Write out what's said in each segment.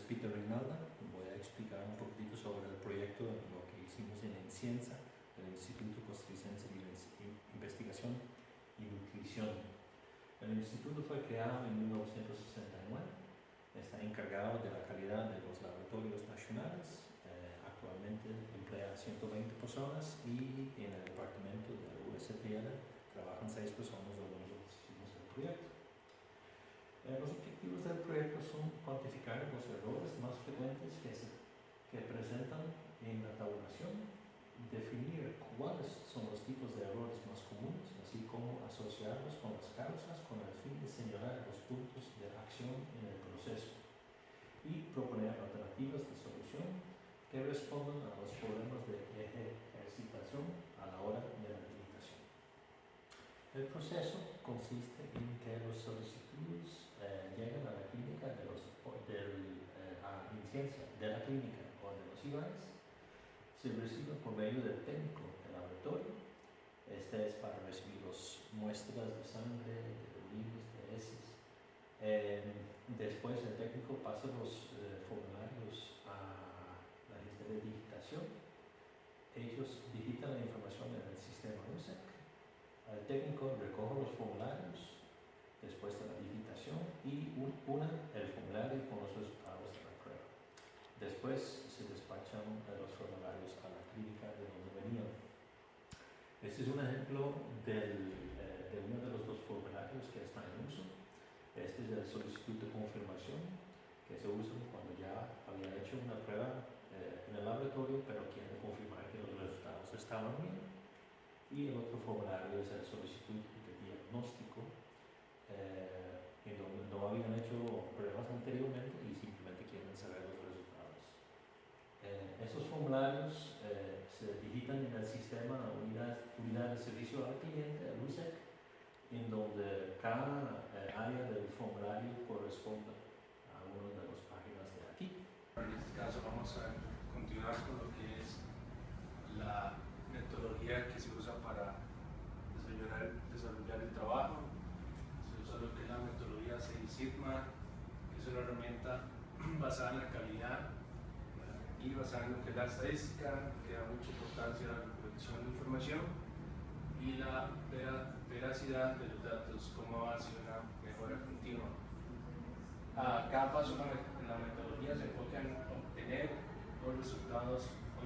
Peter Rinalda. Voy a explicar un poquitito sobre el proyecto, lo que hicimos en Encienza, el Instituto Costarricense de Investigación y Nutrición. El instituto fue creado en 1969, está encargado de la calidad de los laboratorios nacionales, actualmente emplea 120 personas y en el departamento de la USPL trabajan 6 personas donde nosotros hicimos el proyecto. Los objetivos del proyecto son cuantificar los errores más frecuentes que presentan en la tabulación, definir cuáles son los tipos de errores más comunes, así como asociarlos con las causas con el fin de señalar los puntos de acción en el proceso y proponer alternativas de solución que respondan a los problemas de ejercitación a la hora de la limitación. El proceso consiste en que los solicitudes llegan a la clínica de la clínica o de los IVAs, se reciben por medio del técnico del laboratorio. Este es para recibir las muestras de sangre, de orines, de heces. Después el técnico pasa los formularios a la gente de digitación. Ellos digitan la información en el sistema RUSEC. El técnico recoge los formularios después de la digitación y une el formulario con los resultados de la prueba. Después se despachan los formularios a la clínica de donde venían. Este es un ejemplo de uno de los 2 formularios que están en uso. Este es el solicitud de confirmación que se usa cuando ya había hecho una prueba en el laboratorio, pero quiere confirmar que los resultados estaban bien. Y el otro formulario es el solicitud de diagnóstico, en donde no habían hecho pruebas anteriormente y simplemente quieren saber los resultados. Estos formularios se digitan en el sistema unidad de servicio al cliente, el USEC, en donde cada área del formulario corresponde a una de las páginas de aquí. En este caso vamos a continuar con lo que es la metodología que se usa para desarrollar el trabajo. Se usa lo que es la metodología 6 Sigma, que es una herramienta basada en la calidad y basada en lo que es la estadística, que da mucha importancia a la recolección de información y la veracidad de los datos, cómo va a ser una mejora continua. Cada paso en la metodología se enfoca en obtener los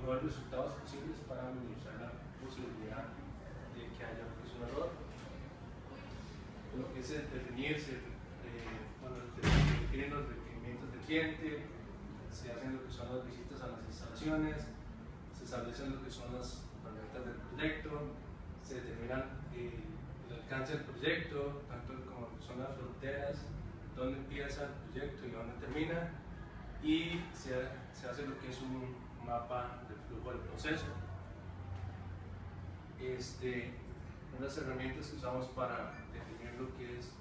mejores resultados posibles para minimizar la posibilidad de que haya un error. Lo que es definir los requerimientos del cliente, se hacen lo que son las visitas a las instalaciones, se establecen lo que son las herramientas del proyecto, se determinan el alcance del proyecto, tanto como son las fronteras, dónde empieza el proyecto y dónde termina, y se hace lo que es un mapa del flujo del proceso. Unas herramientas que usamos para definir lo que es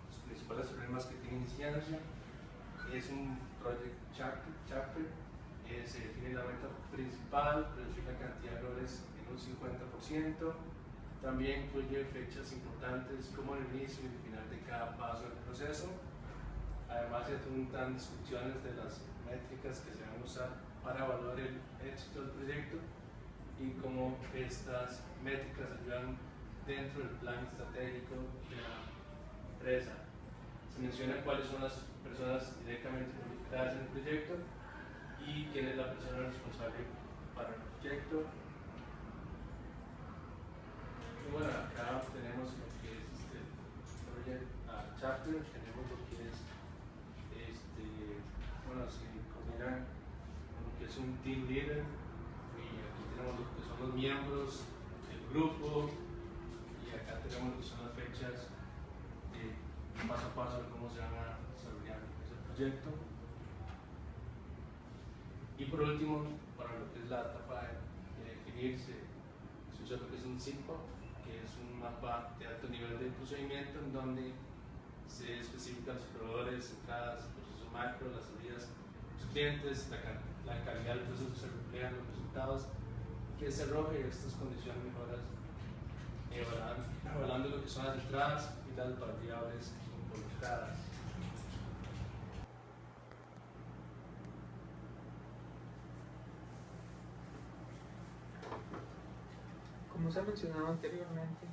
los principales problemas que tiene Ciencia es un Project Chapter. Se define la meta principal, reducir la cantidad de errores en un 50%. También incluye fechas importantes como el inicio y el final de cada paso del proceso. Además se adjuntan descripciones de las métricas que se van a usar para evaluar el éxito del proyecto y cómo estas métricas ayudan dentro del plan estratégico de la empresa. Se menciona cuáles son las personas directamente involucradas en el proyecto y quién es la persona responsable para el proyecto. Y bueno, acá tenemos lo que es Project Chapter, tenemos lo que es se combina con lo que es un team leader, y aquí tenemos lo que son los miembros del grupo, y acá tenemos lo que son las fechas de paso a paso de cómo se van a desarrollar ese proyecto. Y por último, para lo que es la etapa de definirse, se usa lo que es un SIGMA, que es un mapa de alto nivel de procedimiento en donde se especifican los proveedores, entradas, procesos macro, las salidas, los clientes, la calidad del proceso, se reflejan los resultados, que se arroje estas condiciones mejoras, evaluando lo que son las entradas y las variables involucradas. Como se ha mencionado anteriormente,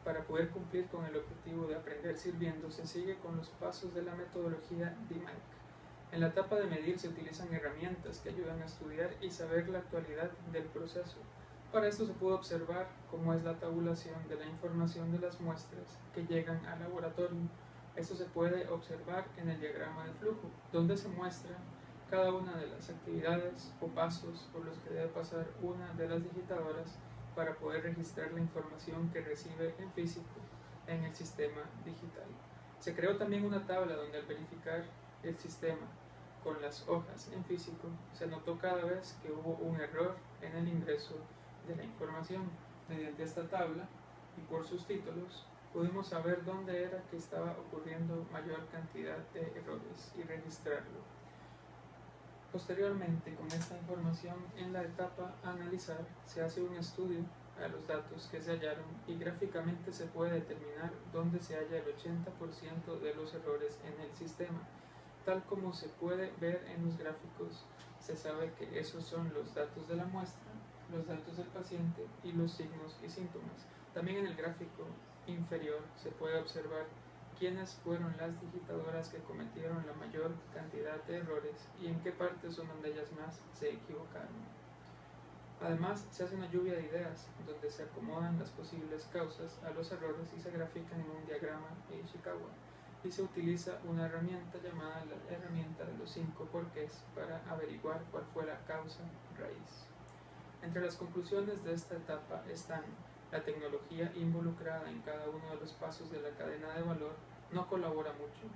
para poder cumplir con el objetivo de aprender sirviendo, se sigue con los pasos de la metodología DMAIC. En la etapa de medir se utilizan herramientas que ayudan a estudiar y saber la actualidad del proceso. Para esto se puede observar cómo es la tabulación de la información de las muestras que llegan al laboratorio. Esto se puede observar en el diagrama de flujo, donde se muestra cada una de las actividades o pasos por los que debe pasar una de las digitadoras para poder registrar la información que recibe en físico en el sistema digital. Se creó también una tabla donde al verificar el sistema con las hojas en físico se notó cada vez que hubo un error en el ingreso de la información. Mediante esta tabla y por sus títulos pudimos saber dónde era que estaba ocurriendo mayor cantidad de errores y registrarlo. Posteriormente, con esta información en la etapa a analizar, se hace un estudio a los datos que se hallaron y gráficamente se puede determinar dónde se halla el 80% de los errores en el sistema. Tal como se puede ver en los gráficos, se sabe que esos son los datos de la muestra, los datos del paciente y los signos y síntomas. También en el gráfico inferior se puede observar quiénes fueron las digitadoras que cometieron la mayor cantidad de errores y en qué partes son donde ellas más se equivocaron. Además, se hace una lluvia de ideas donde se acomodan las posibles causas a los errores y se grafican en un diagrama de Ishikawa, y se utiliza una herramienta llamada la herramienta de los 5 porqués para averiguar cuál fue la causa raíz. Entre las conclusiones de esta etapa están: la tecnología involucrada en cada uno de los pasos de la cadena de valor no colabora mucho.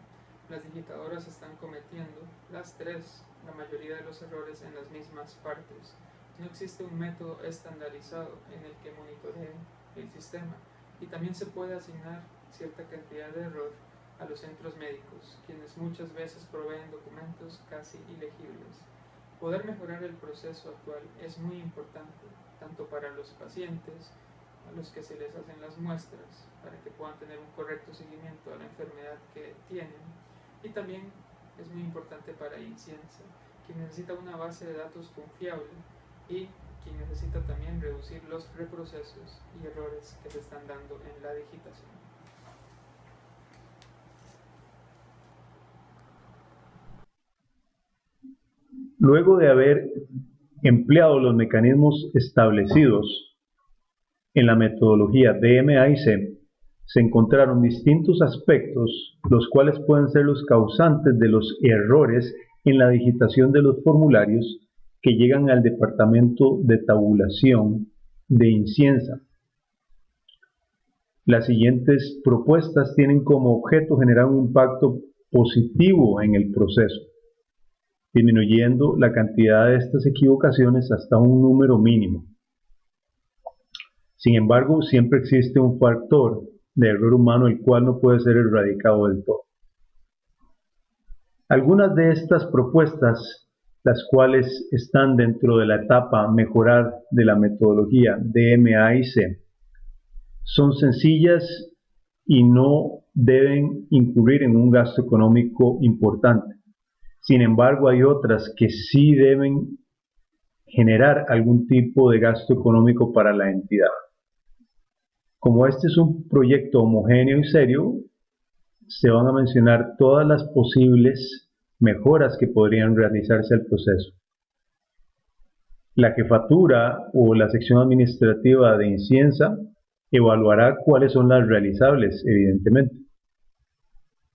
Las digitadoras están cometiendo la mayoría de los errores en las mismas partes. No existe un método estandarizado en el que monitoree el sistema, y también se puede asignar cierta cantidad de error a los centros médicos, quienes muchas veces proveen documentos casi ilegibles. Poder mejorar el proceso actual es muy importante, tanto para los pacientes, a los que se les hacen las muestras, para que puedan tener un correcto seguimiento a la enfermedad que tienen, y también es muy importante para Inciencia, quien necesita una base de datos confiable y quien necesita también reducir los reprocesos y errores que se están dando en la digitación. Luego de haber empleado los mecanismos establecidos en la metodología DMAIC, se encontraron distintos aspectos, los cuales pueden ser los causantes de los errores en la digitación de los formularios que llegan al departamento de tabulación de Inciencia. Las siguientes propuestas tienen como objeto generar un impacto positivo en el proceso, disminuyendo la cantidad de estas equivocaciones hasta un número mínimo. Sin embargo, siempre existe un factor de error humano el cual no puede ser erradicado del todo. Algunas de estas propuestas, las cuales están dentro de la etapa mejorar de la metodología DMAIC, son sencillas y no deben incurrir en un gasto económico importante. Sin embargo, hay otras que sí deben generar algún tipo de gasto económico para la entidad. Como este es un proyecto homogéneo y serio, se van a mencionar todas las posibles mejoras que podrían realizarse al proceso. La jefatura o la sección administrativa de Inciencia evaluará cuáles son las realizables, evidentemente.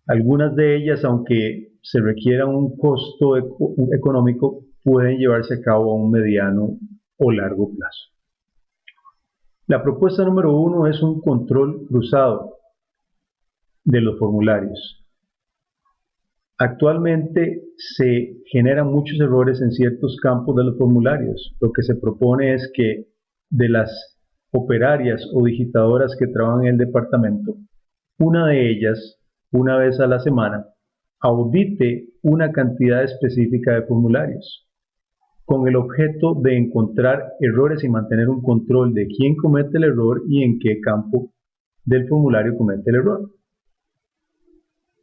Algunas de ellas, aunque se requiera un costo económico, pueden llevarse a cabo a un mediano o largo plazo. La propuesta número 1 es un control cruzado de los formularios. Actualmente se generan muchos errores en ciertos campos de los formularios. Lo que se propone es que de las operarias o digitadoras que trabajan en el departamento, una de ellas, una vez a la semana, audite una cantidad específica de formularios, con el objeto de encontrar errores y mantener un control de quién comete el error y en qué campo del formulario comete el error.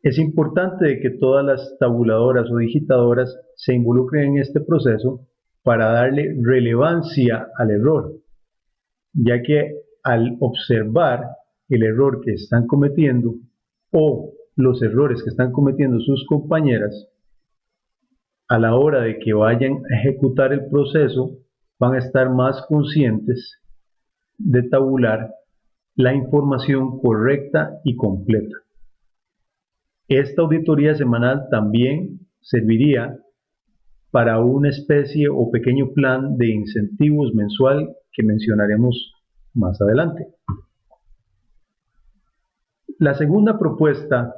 Es importante que todas las tabuladoras o digitadoras se involucren en este proceso para darle relevancia al error, ya que al observar el error que están cometiendo o los errores que están cometiendo sus compañeras, a la hora de que vayan a ejecutar el proceso, van a estar más conscientes de tabular la información correcta y completa. Esta auditoría semanal también serviría para una especie o pequeño plan de incentivos mensual que mencionaremos más adelante. La segunda propuesta,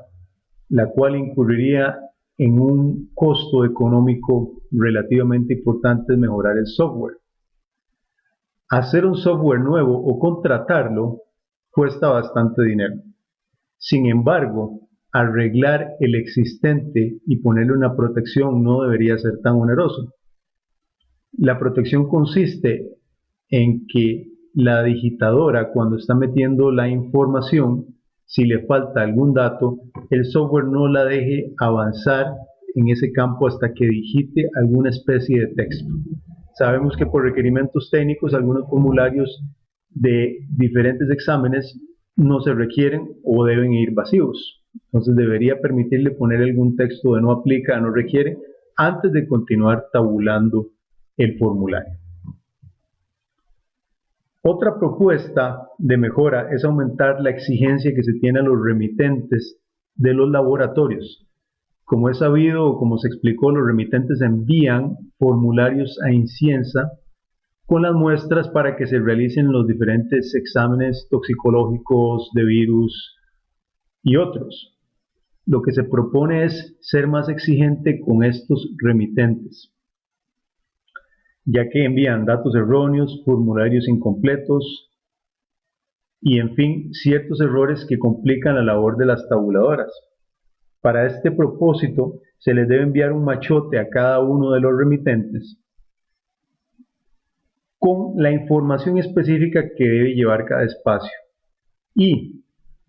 la cual incurriría en un costo económico relativamente importante, es mejorar el software. Hacer un software nuevo o contratarlo cuesta bastante dinero. Sin embargo, arreglar el existente y ponerle una protección no debería ser tan oneroso. La protección consiste en que la digitadora, cuando está metiendo la información, si le falta algún dato, el software no la deje avanzar en ese campo hasta que digite alguna especie de texto. Sabemos que por requerimientos técnicos algunos formularios de diferentes exámenes no se requieren o deben ir vacíos. Entonces debería permitirle poner algún texto de no aplica, no requiere, antes de continuar tabulando el formulario. Otra propuesta de mejora es aumentar la exigencia que se tiene a los remitentes de los laboratorios. Como es sabido o como se explicó, los remitentes envían formularios a Inscienza con las muestras para que se realicen los diferentes exámenes toxicológicos de virus y otros. Lo que se propone es ser más exigente con estos remitentes, ya que envían datos erróneos, formularios incompletos y, en fin, ciertos errores que complican la labor de las tabuladoras. Para este propósito, se les debe enviar un machote a cada uno de los remitentes con la información específica que debe llevar cada espacio. Y,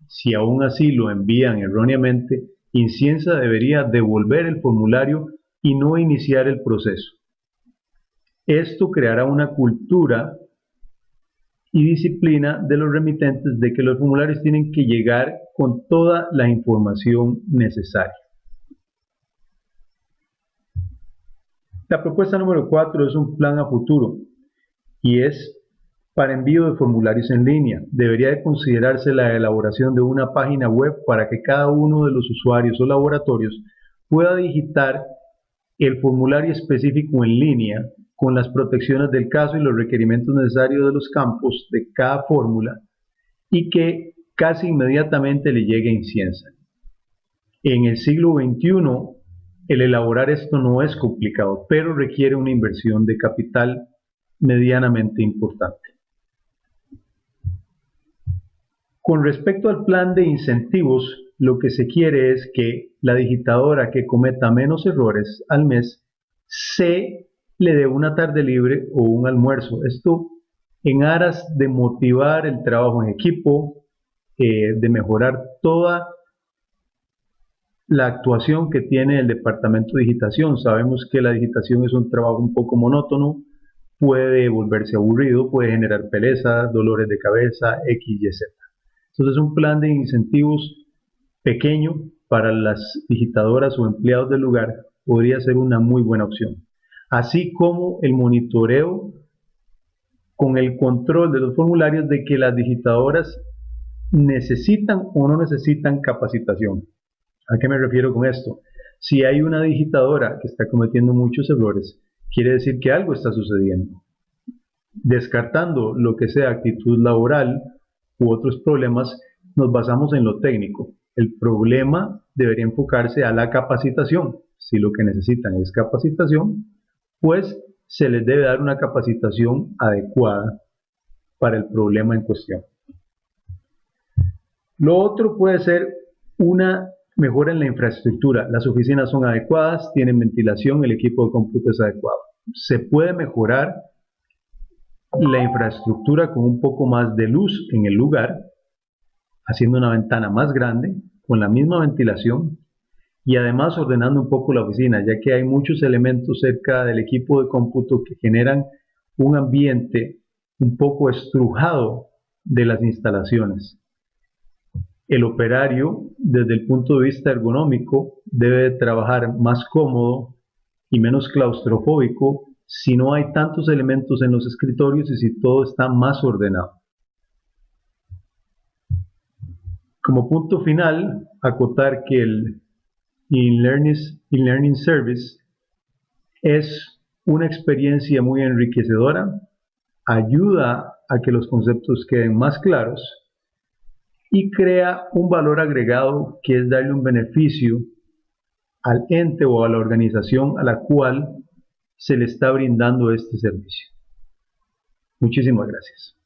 si aún así lo envían erróneamente, Inscienza debería devolver el formulario y no iniciar el proceso. Esto creará una cultura y disciplina de los remitentes de que los formularios tienen que llegar con toda la información necesaria. La propuesta número 4 es un plan a futuro y es para envío de formularios en línea. Debería de considerarse la elaboración de una página web para que cada uno de los usuarios o laboratorios pueda digitar el formulario específico en línea con las protecciones del caso y los requerimientos necesarios de los campos de cada fórmula y que casi inmediatamente le llegue a Inscienza. En el siglo XXI, el elaborar esto no es complicado, pero requiere una inversión de capital medianamente importante. Con respecto al plan de incentivos, lo que se quiere es que la digitadora que cometa menos errores al mes se le dé una tarde libre o un almuerzo. Esto en aras de motivar el trabajo en equipo, de mejorar toda la actuación que tiene el departamento de digitación. Sabemos que la digitación es un trabajo un poco monótono, puede volverse aburrido, puede generar pereza, dolores de cabeza, X, Y, Z. Entonces un plan de incentivos pequeño para las digitadoras o empleados del lugar podría ser una muy buena opción. Así como el monitoreo con el control de los formularios de que las digitadoras necesitan o no necesitan capacitación. ¿A qué me refiero con esto? Si hay una digitadora que está cometiendo muchos errores, quiere decir que algo está sucediendo. Descartando lo que sea actitud laboral u otros problemas, nos basamos en lo técnico. El problema debería enfocarse a la capacitación. Si lo que necesitan es capacitación, pues se les debe dar una capacitación adecuada para el problema en cuestión. Lo otro puede ser una mejora en la infraestructura. Las oficinas son adecuadas, tienen ventilación, el equipo de cómputo es adecuado. Se puede mejorar la infraestructura con un poco más de luz en el lugar, haciendo una ventana más grande, con la misma ventilación, y además ordenando un poco la oficina, ya que hay muchos elementos cerca del equipo de cómputo que generan un ambiente un poco estrujado de las instalaciones. El operario, desde el punto de vista ergonómico, debe trabajar más cómodo y menos claustrofóbico si no hay tantos elementos en los escritorios y si todo está más ordenado. Como punto final, acotar que el e-learning service es una experiencia muy enriquecedora, ayuda a que los conceptos queden más claros y crea un valor agregado que es darle un beneficio al ente o a la organización a la cual se le está brindando este servicio. Muchísimas gracias.